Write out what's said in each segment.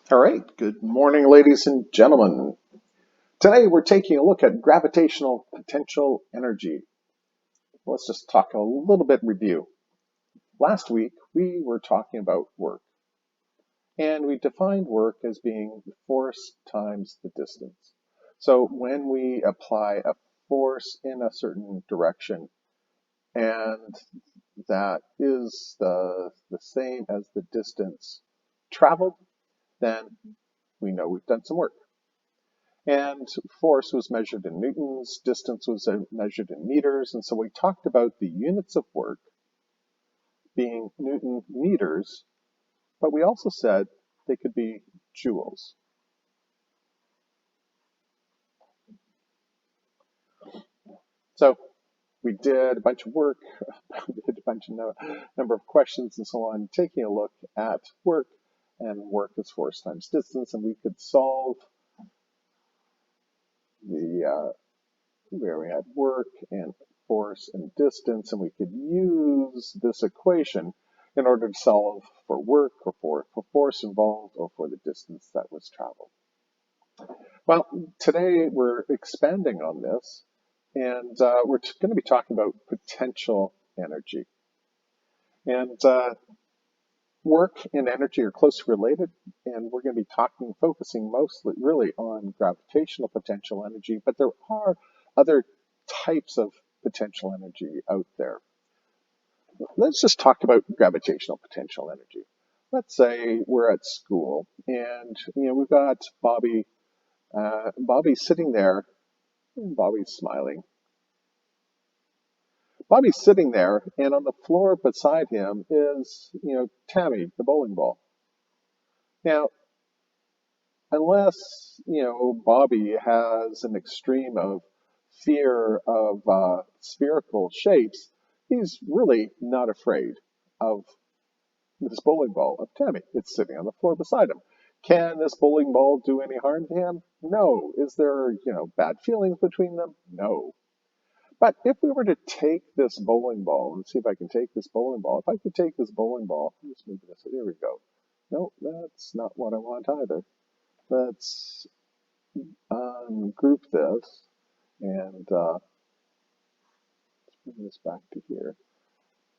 All right, good morning, ladies and gentlemen. Today we're taking a look at gravitational potential energy. Let's just talk a little bit review. Last week we were talking about work, and we defined work as being the force times the distance. So when we apply a force in a certain direction, and that is the same as the distance traveled, then we know we've done some work. And force was measured in newtons, distance was measured in meters, and so we talked about the units of work being Newton meters, but we also said they could be joules. So we did a bunch of work, we did a bunch of number of questions and so on, taking a look at work, and work is force times distance, and we could solve the where we had work and force and distance, and we could use this equation in order to solve for work or for force involved or for the distance that was traveled. Well, today we're expanding on this, and we're going to be talking about potential energy. And work and energy are closely related, and we're going to be focusing mostly really on gravitational potential energy, but there are other types of potential energy out there. Let's just talk about gravitational potential energy. Let's say we're at school, and we've got Bobby. Bobby's sitting there, and Bobby's smiling. Bobby's sitting there, and on the floor beside him is, Tammy, the bowling ball. Now, unless Bobby has an extreme of fear of spherical shapes, he's really not afraid of this bowling ball of Tammy. It's sitting on the floor beside him. Can this bowling ball do any harm to him? No. Is there bad feelings between them? No. But if we were to take this bowling ball, and see if I can take this bowling ball. If I could take this bowling ball, let's move this. Here we go. No, that's not what I want either. Let's group this, and let's bring this back to here.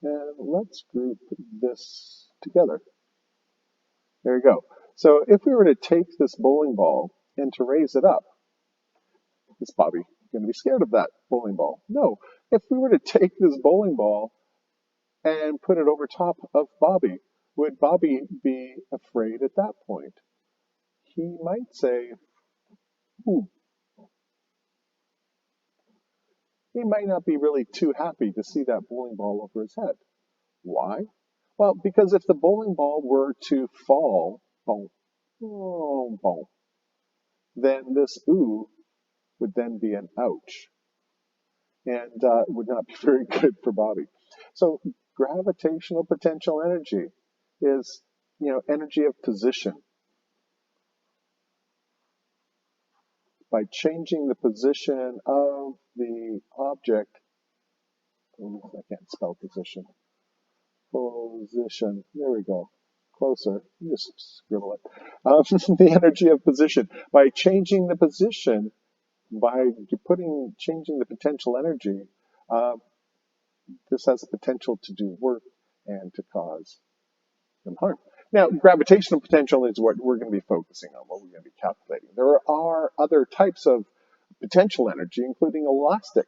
And let's group this together. There you go. So if we were to take this bowling ball and to raise it up, is Bobby going to be scared of that bowling ball? No. If we were to take this bowling ball and put it over top of Bobby, would Bobby be afraid at that point? He might say, ooh. He might not be really too happy to see that bowling ball over his head. Why? Well, because if the bowling ball were to fall, boom, boom, boom, then this ooh would then be an ouch, and would not be very good for Bobby. So gravitational potential energy is, energy of position. By changing the position of the object, I can't spell position. Position. There we go. Closer. Just scribble it. The energy of position. By changing the position, by changing the potential energy, uh, this has the potential to do work and to cause them harm. Now, gravitational potential is what we're going to be focusing on, what we're going to be calculating. There are other types of potential energy, including elastic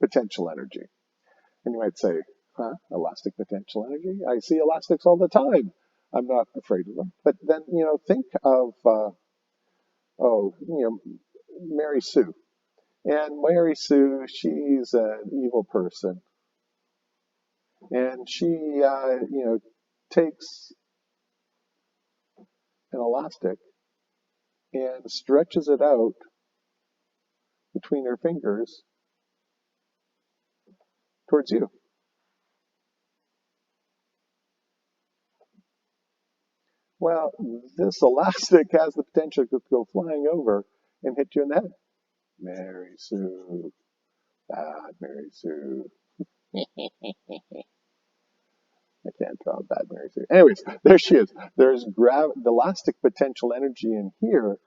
potential energy. And you might say, huh, elastic potential energy? I see elastics all the time. I'm not afraid of them. But then, think of, Mary Sue. And Mary Sue, she's an evil person. And she, takes an elastic and stretches it out between her fingers towards you. Well, this elastic has the potential to go flying over and hit you in the head. Mary Sue, bad Mary Sue. I can't draw bad Mary Sue. Anyways, there she is. There's the elastic potential energy in here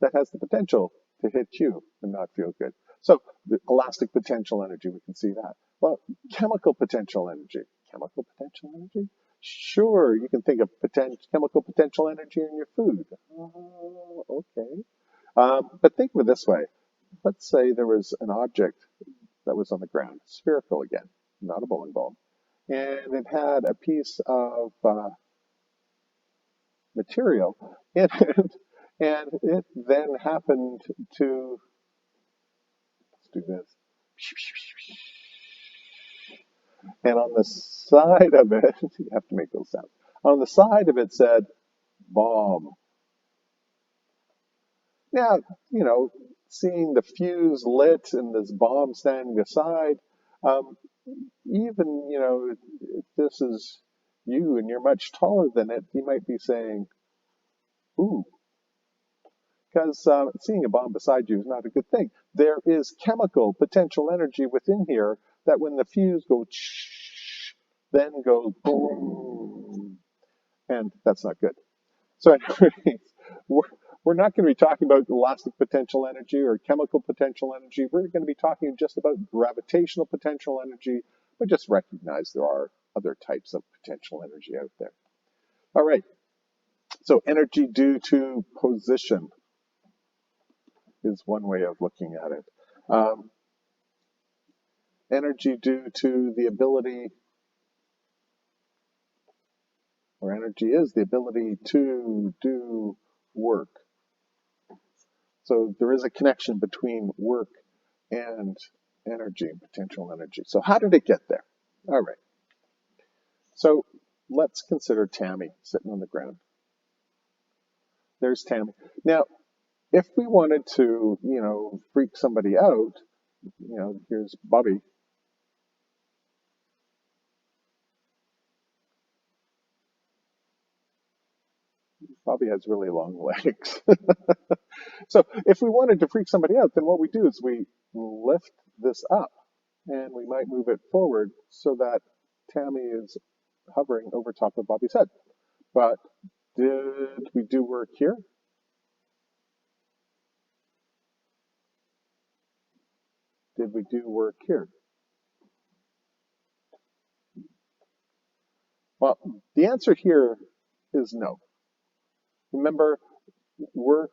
that has the potential to hit you and not feel good. So the elastic potential energy, we can see that. Well, chemical potential energy. Chemical potential energy? Sure, you can think of chemical potential energy in your food. Okay. But think of it this way. Let's say there was an object that was on the ground, spherical again, not a bowling ball, and it had a piece of material in it, and it then happened to, let's do this, and on the side of it, you have to make those sounds, on the side of it said, bomb. Now, seeing the fuse lit and this bomb standing aside, um, even, if this is you and you're much taller than it, you might be saying, ooh, because seeing a bomb beside you is not a good thing. There is chemical potential energy within here that when the fuse goes, then goes boom, and that's not good. So anyways, we're not going to be talking about elastic potential energy or chemical potential energy. We're going to be talking just about gravitational potential energy, but just recognize there are other types of potential energy out there. All right, so energy due to position is one way of looking at it. Energy due to the ability, or energy is the ability to do work. So there is a connection between work and energy, potential energy. So how did it get there? All right. So let's consider Tammy sitting on the ground. There's Tammy. Now, if we wanted to, freak somebody out, here's Bobby. Bobby has really long legs. So if we wanted to freak somebody out, then what we do is we lift this up and we might move it forward so that Tammy is hovering over top of Bobby's head. But did we do work here? Did we do work here? Well, the answer here is no. Remember, work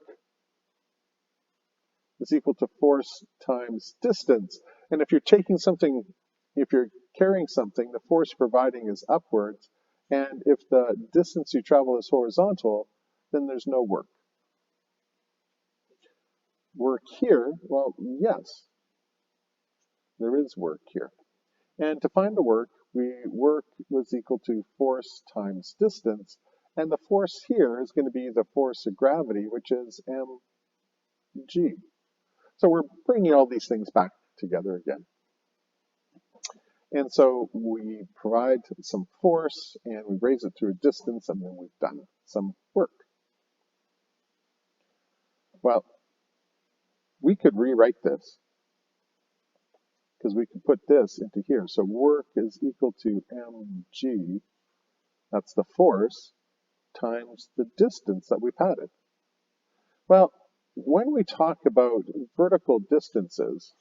is equal to force times distance. And if you're carrying something, the force providing is upwards. And if the distance you travel is horizontal, then there's no work. Work here, well, yes, there is work here. And to find the work was equal to force times distance. And the force here is going to be the force of gravity, which is mg. So we're bringing all these things back together again. And so we provide some force and we raise it through a distance and then we've done some work. Well, we could rewrite this because we could put this into here. So work is equal to mg, that's the force, times the distance that we padded. Well, when we talk about vertical distances,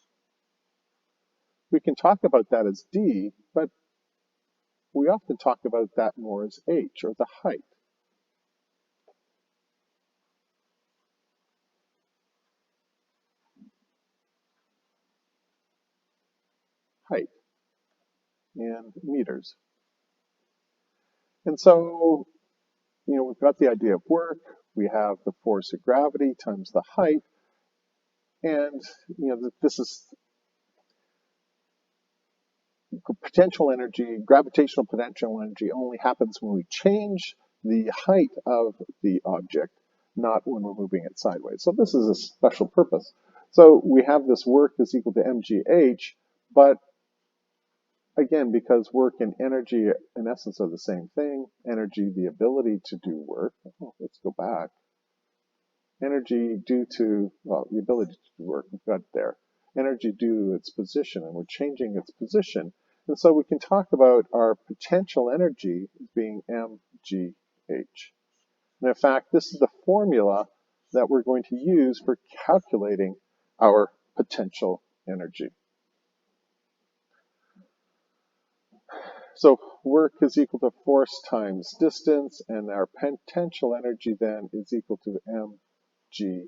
we can talk about that as d, but we often talk about that more as h, or the height. Height in meters. And so, we've got the idea of work, we have the force of gravity times the height, and, this is potential energy, gravitational potential energy only happens when we change the height of the object, not when we're moving it sideways. So this is a special purpose. So we have this work is equal to mgh, but again, because work and energy in essence are the same thing, energy, the ability to do work, let's go back. Energy due to, the ability to do work, we've got it there. Energy due to its position, and we're changing its position. And so we can talk about our potential energy as being mgh. And in fact, this is the formula that we're going to use for calculating our potential energy. So work is equal to force times distance, and our potential energy then is equal to mgh.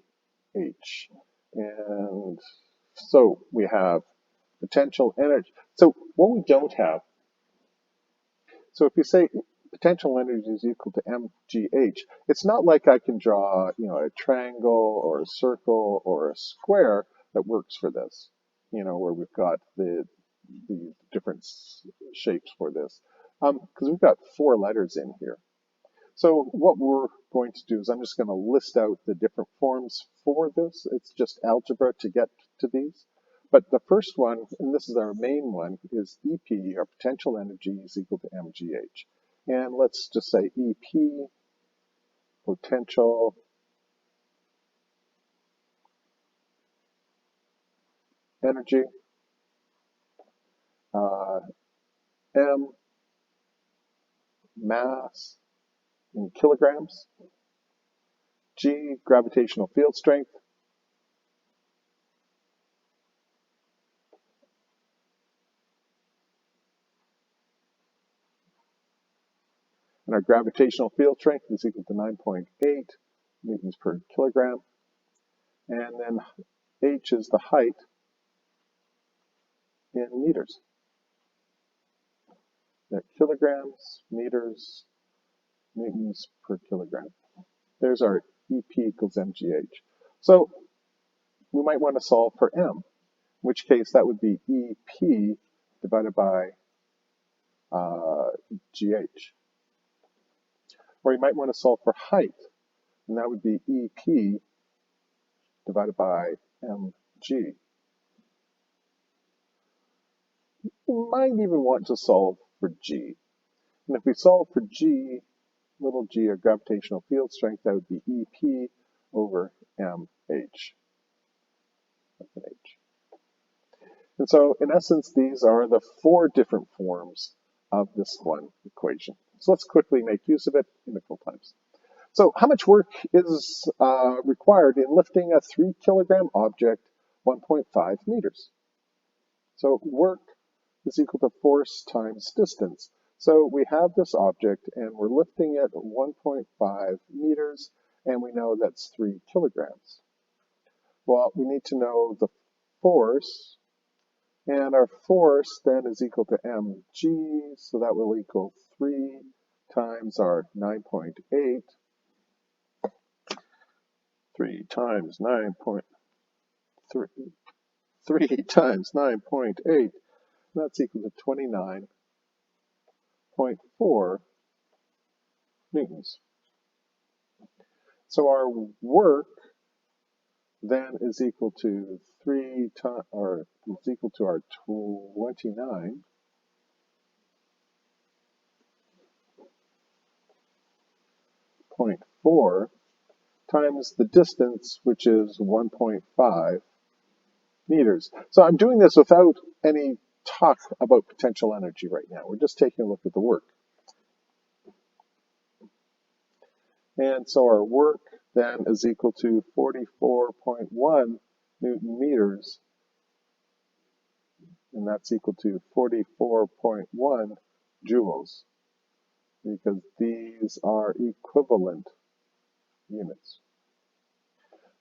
And so we have potential energy. So what we don't have, so if you say potential energy is equal to mgh, it's not like I can draw, a triangle or a circle or a square that works for this, where we've got the different shapes for this, because we've got 4 letters in here. So what we're going to do is I'm just going to list out the different forms for this. It's just algebra to get to these. But the first one, and this is our main one, is EP, our potential energy, is equal to mgh. And let's just say EP, potential energy, M, mass in kilograms, G, gravitational field strength, and our gravitational field strength is equal to 9.8 newtons per kilogram. And then h is the height in meters. Kilograms, meters, newtons per kilogram. There's our EP equals mgh. So we might want to solve for m, in which case that would be EP divided by gh. Or you might want to solve for height, and that would be EP divided by mg. You might even want to solve for g. And if we solve for g, little g, or gravitational field strength, that would be EP over mh. That's an h. And so, in essence, these are the 4 different forms of this one equation. So let's quickly make use of it in equal times. So how much work is required in lifting a 3 kilogram object 1.5 meters? So work is equal to force times distance. So we have this object and we're lifting it 1.5 meters, and we know that's 3 kilograms. Well, we need to know the force, and our force then is equal to mg, so that will equal 3 times our 9.8, 3 times 9.3, 3 times 9.8, that's equal to 29.4 newtons. So our work then is equal to 3 times, or is equal to our 29.4 times the distance, which is 1.5 meters. So I'm doing this without any talk about potential energy right now. We're just taking a look at the work. And so our work then is equal to 44.1 Newton meters, and that's equal to 44.1 joules, because these are equivalent units.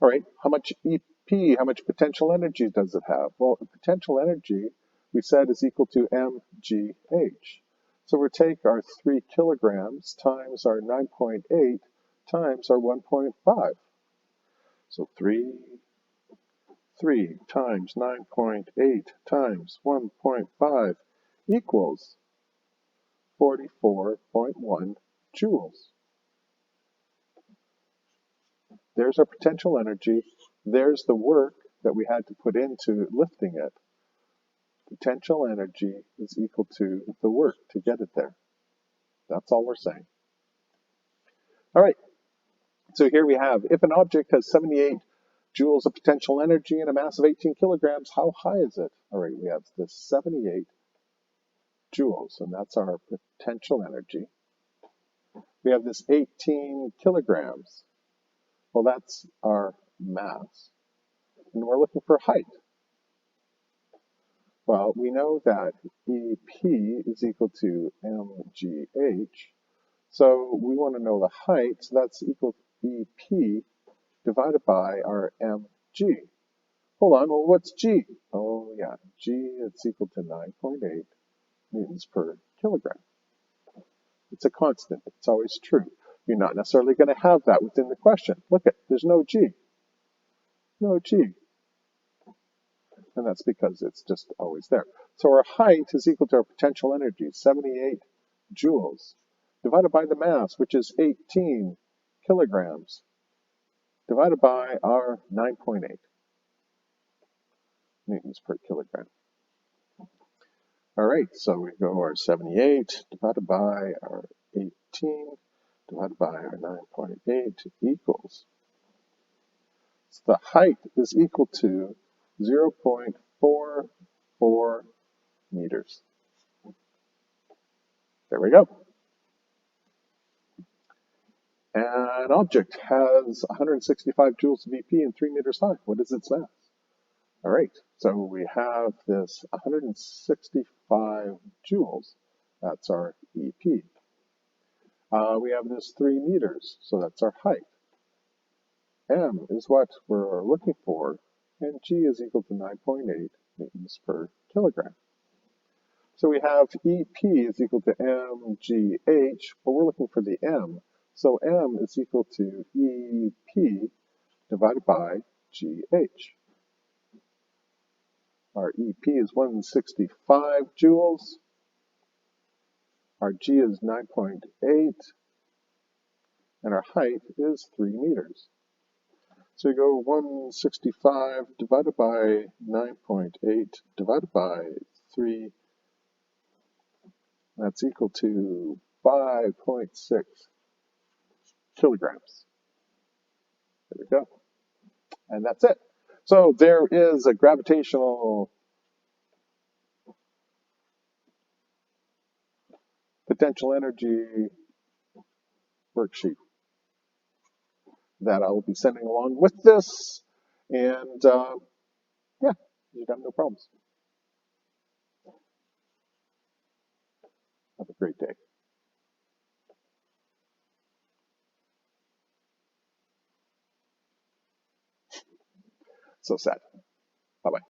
All right, how much EP, how much potential energy does it have? Well, the potential energy, we said, is equal to mgh. So we take our 3 kilograms times our 9.8 times our 1.5. So 3 times 9.8 times 1.5 equals 44.1 joules. There's our potential energy. There's the work that we had to put into lifting it. Potential energy is equal to the work to get it there. That's all we're saying. All right. So here we have, if an object has 78 joules of potential energy and a mass of 18 kilograms, how high is it? All right, we have this 78 joules, and that's our potential energy. We have this 18 kilograms. Well, that's our mass. And we're looking for height. Well, we know that EP is equal to mgh. So we want to know the height. So that's equal to EP divided by our mg. Hold on, well, what's g? Oh, yeah, g is equal to 9.8 newtons per kilogram. It's a constant. It's always true. You're not necessarily going to have that within the question. Look at, there's no g. No g. And that's because it's just always there. So our height is equal to our potential energy, 78 joules, divided by the mass, which is 18 kilograms, divided by our 9.8 newtons per kilogram. All right, so we go our 78 divided by our 18 divided by our 9.8 equals. So the height is equal to 0.44 meters. There we go. An object has 165 joules of EP and 3 meters high. What is its mass? All right, so we have this 165 joules. That's our EP. We have this 3 meters, so that's our height. M is what we're looking for, and G is equal to 9.8 newtons per kilogram. So we have EP is equal to mgh, but we're looking for the M. So M is equal to EP divided by GH. Our EP is 165 joules. Our G is 9.8. And our height is 3 meters. So you go 165 divided by 9.8 divided by 3. That's equal to 5.6 kilograms. There we go. And that's it. So there is a gravitational potential energy worksheet that I will be sending along with this. And yeah, you got no problems. Have a great day. So sad.